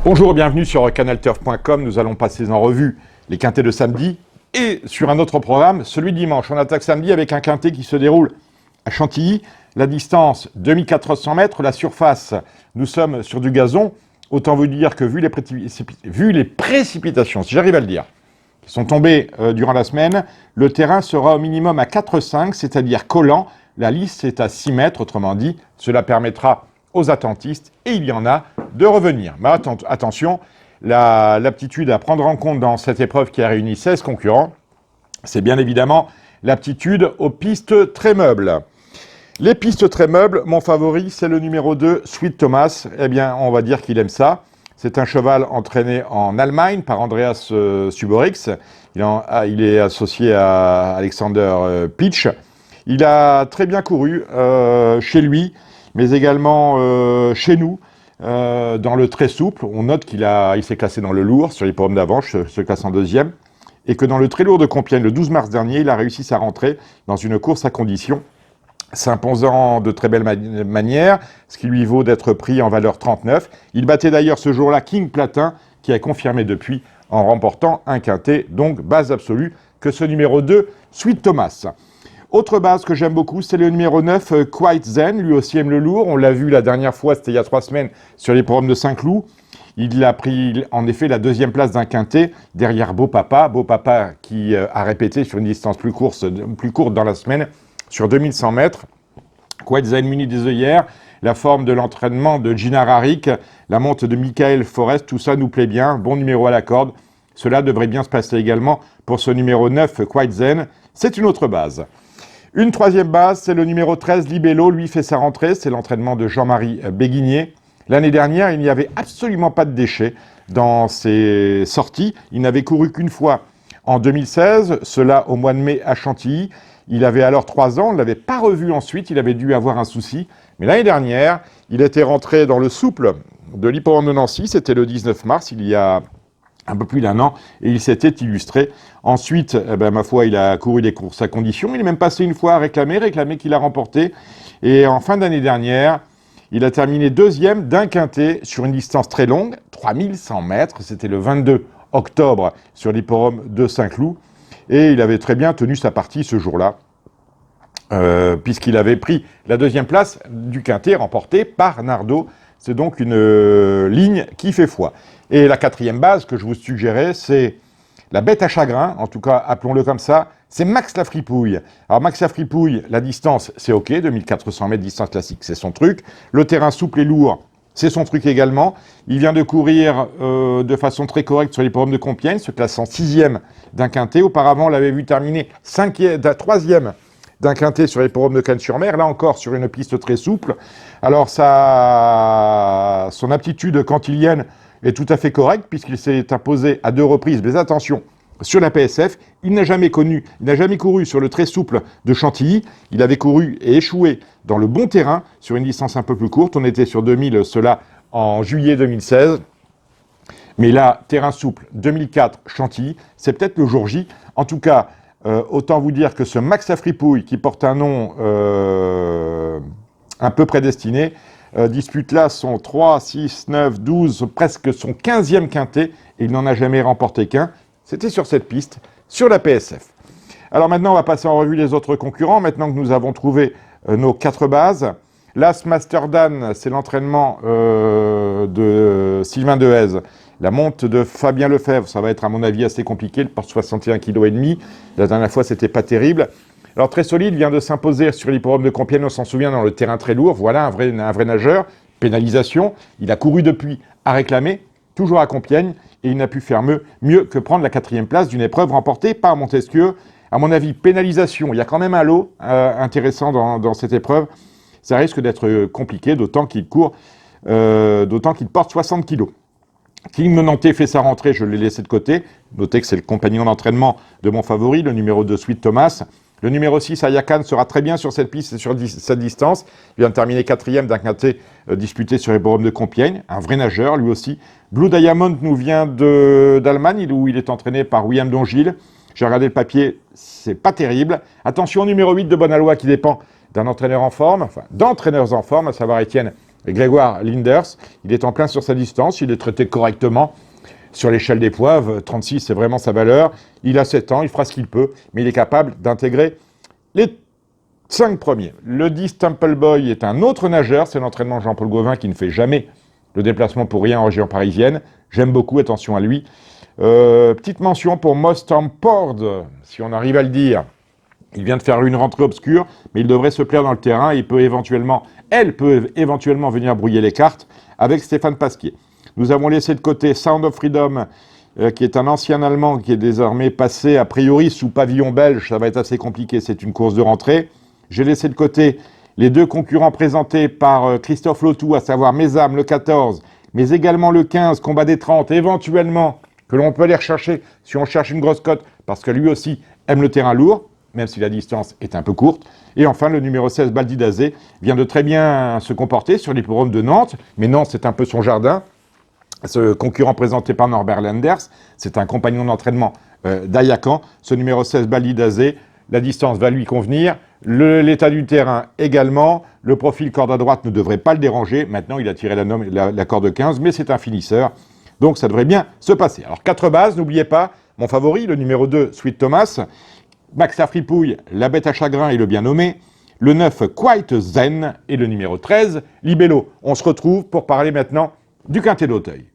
Bonjour, bienvenue sur canalturf.com. Nous allons passer en revue les quintets de samedi et sur un autre programme, celui de dimanche. On attaque samedi avec un quintet qui se déroule à Chantilly. La distance, 2400 mètres. La surface, nous sommes sur du gazon. Autant vous dire que vu les précipitations, si j'arrive à le dire, qui sont tombées durant la semaine, le terrain sera au minimum à 4,5, c'est-à-dire collant. La lisse est à 6 mètres, autrement dit, cela permettra aux attentistes, et il y en a, de revenir. Mais attention, l'aptitude à prendre en compte dans cette épreuve qui a réuni 16 concurrents, c'est bien évidemment l'aptitude aux pistes très meubles. Les pistes très meubles, mon favori, c'est le numéro 2, Sweet Thomas. Eh bien, on va dire qu'il aime ça. C'est un cheval entraîné en Allemagne par Andreas Suborix. Il est associé à Alexander Pitch. Il a très bien couru chez lui, mais également chez nous, dans le très souple. On note qu'il s'est classé dans le lourd, sur l'hippodrome d'Avanches, se classe en deuxième, et que dans le très lourd de Compiègne, le 12 mars dernier, il a réussi sa rentrée dans une course à condition, s'imposant de très belle manière, ce qui lui vaut d'être pris en valeur 39. Il battait d'ailleurs ce jour-là King Platin, qui a confirmé depuis en remportant un quintet, donc base absolue, que ce numéro 2, Sweet Thomas. Autre base que j'aime beaucoup, c'est le numéro 9, Quite Zen. Lui aussi aime le lourd. On l'a vu la dernière fois, c'était il y a 3 semaines, sur les programmes de Saint-Cloud. Il a pris en effet la deuxième place d'un quintet derrière Beau Papa. Beau Papa qui a répété sur une distance plus courte dans la semaine, sur 2100 mètres. Quite Zen muni des œillères, la forme de l'entraînement de Gina Rarik, la monte de Michael Forest, tout ça nous plaît bien. Bon numéro à la corde. Cela devrait bien se passer également pour ce numéro 9, Quite Zen. C'est une autre base. Une troisième base, c'est le numéro 13, Libello. Lui fait sa rentrée, c'est l'entraînement de Jean-Marie Béguigné. L'année dernière, il n'y avait absolument pas de déchets dans ses sorties. Il n'avait couru qu'une fois en 2016, cela au mois de mai à Chantilly. Il avait alors 3 ans, on ne l'avait pas revu ensuite, il avait dû avoir un souci. Mais l'année dernière, il était rentré dans le souple de l'hippodrome de Nancy, c'était le 19 mars, il y a un peu plus d'1 an, et il s'était illustré. Ensuite, ma foi, il a couru des courses à condition. Il est même passé une fois à réclamer qu'il a remporté. Et en fin d'année dernière, il a terminé deuxième d'un quintet sur une distance très longue, 3100 mètres. C'était le 22 octobre sur l'hippodrome de Saint-Cloud. Et il avait très bien tenu sa partie ce jour-là, puisqu'il avait pris la deuxième place du quintet remporté par Nardo. C'est donc une ligne qui fait foi. Et la quatrième base que je vous suggérais, c'est la bête à chagrin, en tout cas appelons-le comme ça, c'est Max la Fripouille. Alors Max la Fripouille, la distance c'est ok, 2400 mètres distance classique, c'est son truc. Le terrain souple et lourd, c'est son truc également. Il vient de courir de façon très correcte sur l'hippodrome de Compiègne, se classant 6e d'un quintet. Auparavant, on l'avait vu terminer 3e d'un quintet sur l'hippodrome de Cannes-sur-Mer, là encore sur une piste très souple. Alors son aptitude cantilienne est tout à fait correcte puisqu'il s'est imposé à 2 reprises, mais attention, sur la PSF, il n'a jamais couru sur le très souple de Chantilly, il avait couru et échoué dans le bon terrain sur une distance un peu plus courte, on était sur 2000, cela en juillet 2016, mais là, terrain souple, 2004, Chantilly, c'est peut-être le jour J. En tout cas, autant vous dire que ce Max à Fripouille, qui porte un nom un peu prédestiné, dispute là son 3, 6, 9, 12, presque son 15e quintet, et il n'en a jamais remporté qu'un. C'était sur cette piste, sur la PSF. Alors maintenant, on va passer en revue les autres concurrents, maintenant que nous avons trouvé nos 4 bases. L'As Masterdan, c'est l'entraînement de Sylvain Dehaze. La monte de Fabien Lefebvre, ça va être à mon avis assez compliqué, il porte 61,5 kg. La dernière fois, c'était pas terrible. Alors très solide, vient de s'imposer sur l'hippodrome de Compiègne, on s'en souvient, dans le terrain très lourd. Voilà un vrai nageur. Pénalisation, il a couru depuis à réclamer, toujours à Compiègne, et il n'a pu faire mieux que prendre la 4e place d'une épreuve remportée par Montesquieu. À mon avis, pénalisation, il y a quand même un lot intéressant dans cette épreuve. Ça risque d'être compliqué, d'autant qu'il porte 60 kg. King Menanté fait sa rentrée, je l'ai laissé de côté. Notez que c'est le compagnon d'entraînement de mon favori, le numéro 2, Sweet Thomas. Le numéro 6, Ayakan, sera très bien sur cette piste et sur cette distance. Il vient de terminer 4e d'un quintet disputé sur les bornes de Compiègne. Un vrai nageur, lui aussi. Blue Diamond nous vient d'Allemagne, où il est entraîné par William Dongil. J'ai regardé le papier, c'est pas terrible. Attention, numéro 8 de Bonalois qui dépend d'un entraîneur en forme, d'entraîneurs en forme, à savoir Étienne Grégoire Linders, il est en plein sur sa distance, il est traité correctement sur l'échelle des poives, 36 c'est vraiment sa valeur, il a 7 ans, il fera ce qu'il peut, mais il est capable d'intégrer les 5 premiers. Le 10 Temple Boy est un autre nageur, c'est l'entraînement de Jean-Paul Gauvin qui ne fait jamais le déplacement pour rien en région parisienne, j'aime beaucoup, attention à lui. Petite mention pour Mustang Pord, si on arrive à le dire. Il vient de faire une rentrée obscure, mais il devrait se plaire dans le terrain. Elle peut éventuellement venir brouiller les cartes avec Stéphane Pasquier. Nous avons laissé de côté Sound of Freedom, qui est un ancien Allemand qui est désormais passé a priori sous pavillon belge. Ça va être assez compliqué, c'est une course de rentrée. J'ai laissé de côté les 2 concurrents présentés par Christophe Lautou, à savoir Mesam, le 14, mais également le 15, Combat des 30, éventuellement, que l'on peut aller rechercher si on cherche une grosse cote, parce que lui aussi aime le terrain lourd, même si la distance est un peu courte. Et enfin, le numéro 16, Baldi d'Azé, vient de très bien se comporter sur l'hippodrome de Nantes, mais Nantes, c'est un peu son jardin. Ce concurrent présenté par Norbert Lenders, c'est un compagnon d'entraînement d'Ayacan. Ce numéro 16, Baldi d'Azé, la distance va lui convenir, l'état du terrain également, le profil corde à droite ne devrait pas le déranger. Maintenant, il a tiré la corde 15, mais c'est un finisseur. Donc ça devrait bien se passer. Alors 4 bases, n'oubliez pas, mon favori, le numéro 2, Sweet Thomas, Max à Fripouille, la bête à chagrin et le bien nommé, le 9, Quite Zen et le numéro 13, Libello. On se retrouve pour parler maintenant du Quintet d'Auteuil.